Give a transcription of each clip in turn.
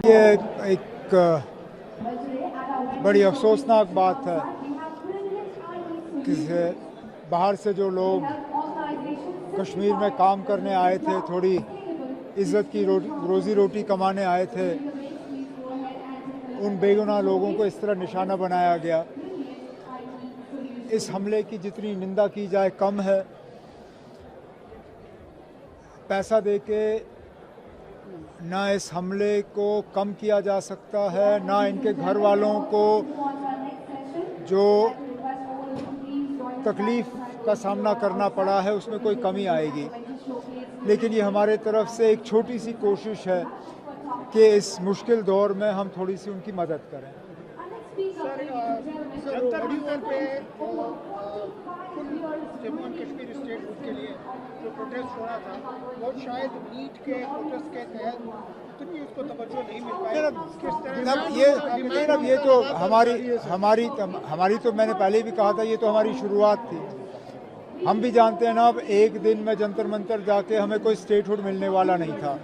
देखिए, एक बड़ी अफसोसनाक बात है कि बाहर से जो लोग कश्मीर में काम करने आए थे, थोड़ी इज़्ज़त की रोज़ी रोटी कमाने आए थे, उन बेगुनाह लोगों को इस तरह निशाना बनाया गया। इस हमले की जितनी निंदा की जाए कम है। पैसा देके ना इस हमले को कम किया जा सकता है, ना इनके घर वालों को जो तकलीफ़ का सामना करना पड़ा है उसमें कोई कमी आएगी। लेकिन ये हमारे तरफ से एक छोटी सी कोशिश है कि इस मुश्किल दौर में हम थोड़ी सी उनकी मदद करें। जम्मू एंड कश्मीर स्टेट के लिए जो प्रोटेस्ट हो रहा था वो शायद नीट के प्रोटेस्ट के तहत उतनी उसको तवज्जो नहीं मिल पाई। ये तो हमारी तो मैंने पहले भी कहा था, ये तो हमारी शुरुआत थी। हम भी जानते हैं ना, अब एक दिन में जंतर मंतर जाके हमें कोई स्टेटहुड मिलने वाला नहीं था।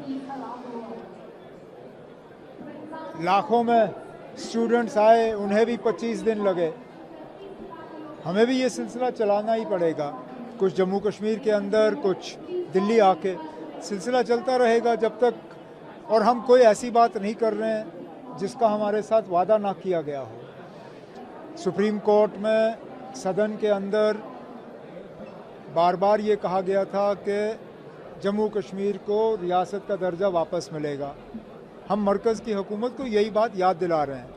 लाखों में स्टूडेंट्स आए, उन्हें भी 25 दिन लगे। हमें भी ये सिलसिला चलाना ही पड़ेगा, कुछ जम्मू कश्मीर के अंदर, कुछ दिल्ली आके। सिलसिला चलता रहेगा जब तक, और हम कोई ऐसी बात नहीं कर रहे हैं जिसका हमारे साथ वादा ना किया गया हो। सुप्रीम कोर्ट में, सदन के अंदर बार बार ये कहा गया था कि जम्मू कश्मीर को रियासत का दर्जा वापस मिलेगा। हम मरकज़ की हुकूमत को यही बात याद दिला रहे हैं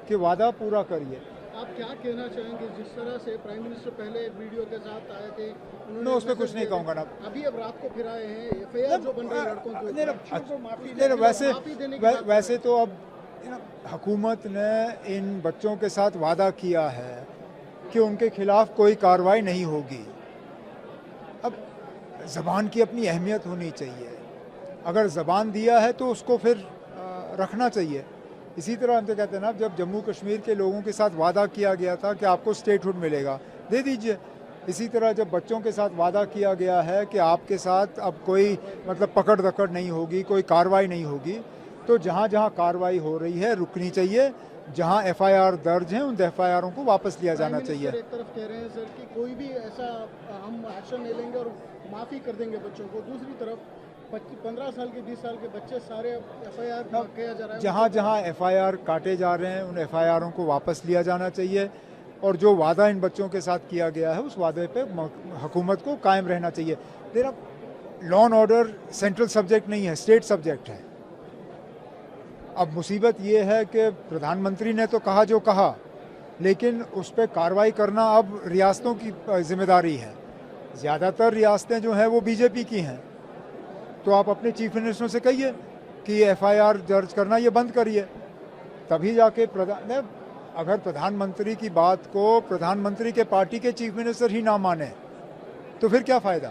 कि वादा पूरा करिए। आप क्या कहना चाहेंगे, जिस तरह से प्राइम मिनिस्टर पहले एक वीडियो के साथ आए थे, मैं उस पर कुछ नहीं कहूँगा ना। अभी अब रात को फिर आए हैं, एफआईआर जो बन रही है लड़कों के वैसे तो अब हुकूमत ने इन बच्चों के साथ वादा किया है कि उनके खिलाफ कोई कार्रवाई नहीं होगी। अब ज़बान की अपनी अहमियत होनी चाहिए। अगर ज़बान दिया है तो उसको फिर रखना चाहिए। इसी तरह हम तो कहते हैं ना, जब जम्मू कश्मीर के लोगों के साथ वादा किया गया था कि आपको स्टेटहुड मिलेगा, दे दीजिए। इसी तरह जब बच्चों के साथ वादा किया गया है कि आपके साथ अब कोई मतलब पकड़ दकड़ नहीं होगी, कोई कार्रवाई नहीं होगी, तो जहाँ जहाँ कार्रवाई हो रही है रुकनी चाहिए। जहाँ एफआईआर दर्ज हैं उन एफआईआरों को वापस लिया जाना चाहिए। एक तरफ कह रहे हैं सर कि कोई भी ऐसा हम एक्शन ले लेंगे और माफ़ी कर देंगे बच्चों को, दूसरी तरफ 15 साल के 20 साल के बच्चे सारे एफआईआर किया जा रहा है। जहाँ जहाँ एफआईआर काटे जा रहे हैं उन एफआईआरों को वापस लिया जाना चाहिए, और जो वादा इन बच्चों के साथ किया गया है उस वादे पे हुकूमत को कायम रहना चाहिए। तेरा law and order central subject नहीं है, स्टेट सब्जेक्ट है। अब मुसीबत ये है कि प्रधानमंत्री ने तो कहा जो कहा, लेकिन उस पर कार्रवाई करना अब रियासतों की जिम्मेदारी है। ज़्यादातर रियासतें जो हैं वो बीजेपी की हैं, तो आप अपने चीफ मिनिस्टर से कहिए कि एफआईआर दर्ज करना ये बंद करिए, तभी जाके अगर प्रधानमंत्री की बात को प्रधानमंत्री के पार्टी के चीफ मिनिस्टर ही ना माने तो फिर क्या फ़ायदा।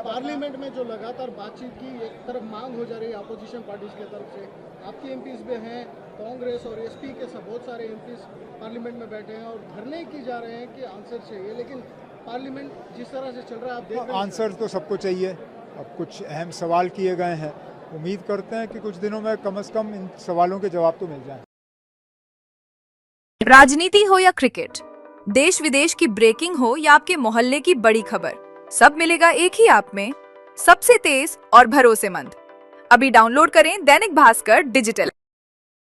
पार्लियामेंट में जो लगातार बातचीत की एक तरफ मांग हो जा रही है अपोजिशन पार्टीज की तरफ से, आपके एमपीज में हैं, कांग्रेस और एसपी के बहुत सारे एमपीज पार्लियामेंट में बैठे हैं और धरने की जा रहे हैं कि आंसर चाहिए, लेकिन पार्लियामेंट जिस तरह से चल रहा है आप देख रहे हैं। आंसर तो सबको चाहिए। अब कुछ अहम सवाल किए गए हैं, उम्मीद करते हैं कि कुछ दिनों में कम से कम इन सवालों के जवाब तो मिल जाएं। राजनीति हो या क्रिकेट, देश विदेश की ब्रेकिंग हो या आपके मोहल्ले की बड़ी खबर, सब मिलेगा एक ही ऐप में, सबसे तेज और भरोसेमंद। अभी डाउनलोड करें दैनिक भास्कर डिजिटल।